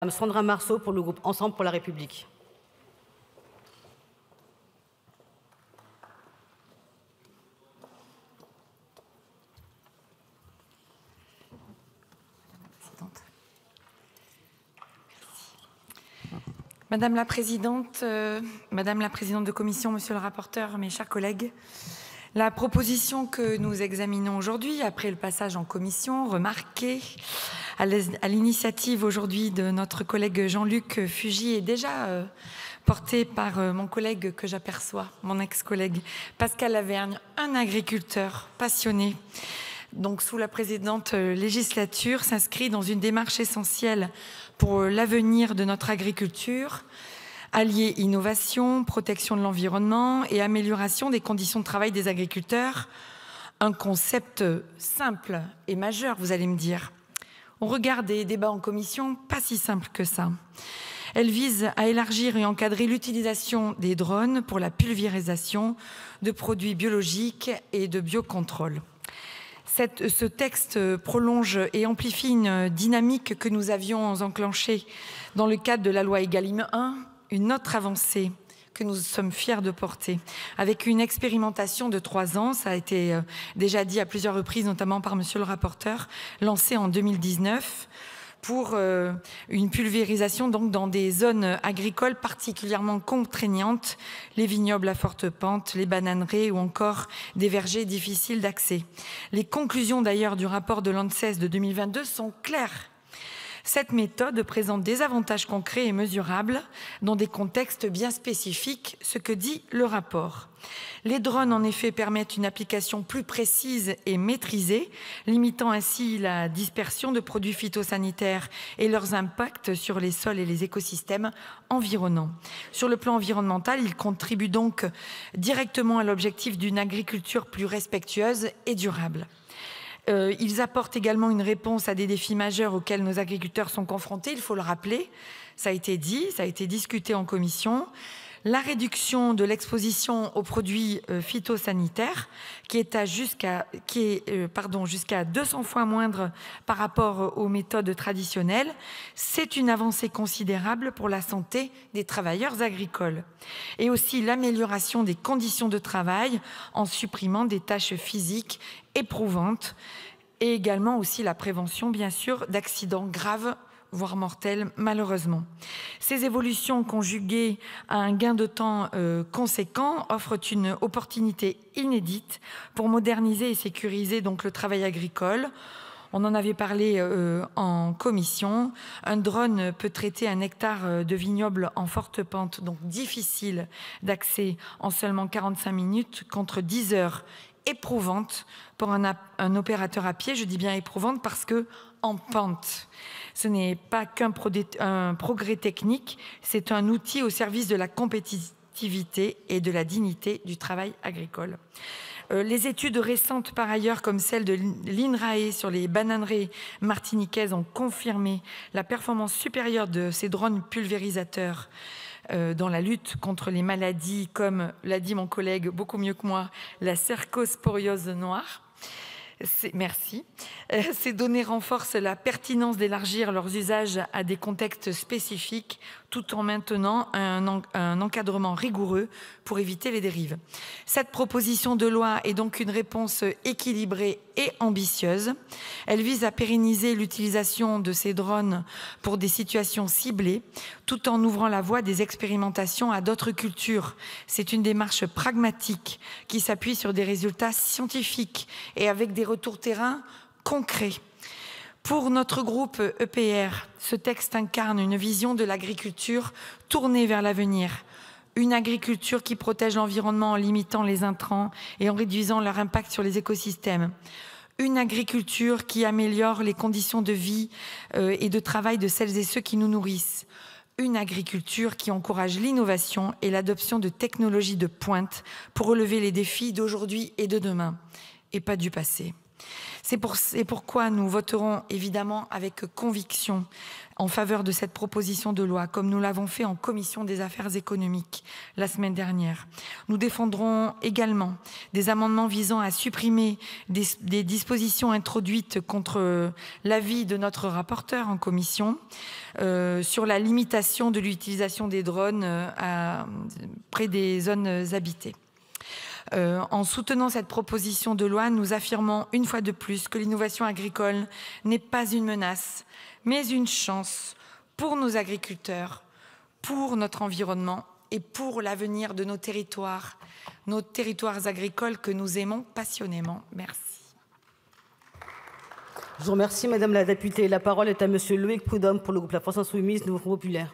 Madame Sandra Marceau pour le groupe Ensemble pour la République. Madame la présidente de commission, monsieur le rapporteur, mes chers collègues, la proposition que nous examinons aujourd'hui, après le passage en commission, remarquée à l'initiative aujourd'hui de notre collègue Jean-Luc Fugit, est déjà portée par mon collègue que j'aperçois, mon ex-collègue Pascal Lavergne, un agriculteur passionné. Donc, sous la précédente législature, s'inscrit dans une démarche essentielle pour l'avenir de notre agriculture, allier innovation, protection de l'environnement et amélioration des conditions de travail des agriculteurs. Un concept simple et majeur, vous allez me dire. Au regard des débats en commission, pas si simple que ça. Elle vise à élargir et encadrer l'utilisation des drones pour la pulvérisation de produits biologiques et de biocontrôle. Ce texte prolonge et amplifie une dynamique que nous avions enclenchée dans le cadre de la loi Egalim 1, une autre avancée que nous sommes fiers de porter, avec une expérimentation de 3 ans, ça a été déjà dit à plusieurs reprises, notamment par monsieur le rapporteur, lancée en 2019, pour une pulvérisation donc dans des zones agricoles particulièrement contraignantes, les vignobles à forte pente, les bananeraies ou encore des vergers difficiles d'accès. Les conclusions d'ailleurs du rapport de l'ANSES de 2022 sont claires. Cette méthode présente des avantages concrets et mesurables dans des contextes bien spécifiques, ce que dit le rapport. Les drones, en effet, permettent une application plus précise et maîtrisée, limitant ainsi la dispersion de produits phytosanitaires et leurs impacts sur les sols et les écosystèmes environnants. Sur le plan environnemental, ils contribuent donc directement à l'objectif d'une agriculture plus respectueuse et durable. Ils apportent également une réponse à des défis majeurs auxquels nos agriculteurs sont confrontés, il faut le rappeler, ça a été dit, ça a été discuté en commission. La réduction de l'exposition aux produits phytosanitaires qui est jusqu'à 200 fois moindre par rapport aux méthodes traditionnelles, c'est une avancée considérable pour la santé des travailleurs agricoles. Et aussi l'amélioration des conditions de travail en supprimant des tâches physiques éprouvantes et également aussi la prévention, bien sûr, d'accidents graves voire mortels, malheureusement. Ces évolutions conjuguées à un gain de temps conséquent offrent une opportunité inédite pour moderniser et sécuriser donc le travail agricole. On en avait parlé en commission. Un drone peut traiter 1 hectare de vignoble en forte pente, donc difficile d'accès, en seulement 45 minutes contre 10 heures éprouvantes pour un opérateur à pied. Je dis bien éprouvante parce que en pente. Ce n'est pas qu'un progrès technique, c'est un outil au service de la compétitivité et de la dignité du travail agricole. Les études récentes, par ailleurs, comme celle de l'INRAE sur les bananeraies martiniquaises, ont confirmé la performance supérieure de ces drones pulvérisateurs dans la lutte contre les maladies, comme l'a dit mon collègue beaucoup mieux que moi, la cercosporiose noire. Merci. Ces données renforcent la pertinence d'élargir leurs usages à des contextes spécifiques tout en maintenant un encadrement rigoureux pour éviter les dérives. Cette proposition de loi est donc une réponse équilibrée et ambitieuse. Elle vise à pérenniser l'utilisation de ces drones pour des situations ciblées tout en ouvrant la voie des expérimentations à d'autres cultures. C'est une démarche pragmatique qui s'appuie sur des résultats scientifiques et avec des retours terrain concrets. Pour notre groupe EPR, ce texte incarne une vision de l'agriculture tournée vers l'avenir. Une agriculture qui protège l'environnement en limitant les intrants et en réduisant leur impact sur les écosystèmes. Une agriculture qui améliore les conditions de vie et de travail de celles et ceux qui nous nourrissent. Une agriculture qui encourage l'innovation et l'adoption de technologies de pointe pour relever les défis d'aujourd'hui et de demain, et pas du passé. C'est pourquoi nous voterons évidemment avec conviction en faveur de cette proposition de loi, comme nous l'avons fait en commission des affaires économiques la semaine dernière. Nous défendrons également des amendements visant à supprimer des dispositions introduites contre l'avis de notre rapporteur en commission sur la limitation de l'utilisation des drones près des zones habitées. En soutenant cette proposition de loi, nous affirmons une fois de plus que l'innovation agricole n'est pas une menace, mais une chance pour nos agriculteurs, pour notre environnement et pour l'avenir de nos territoires agricoles que nous aimons passionnément. Merci. Je vous remercie, Madame la députée. La parole est à Monsieur Loïc Prud'homme pour le groupe La France Insoumise, Nouveau Front Populaire.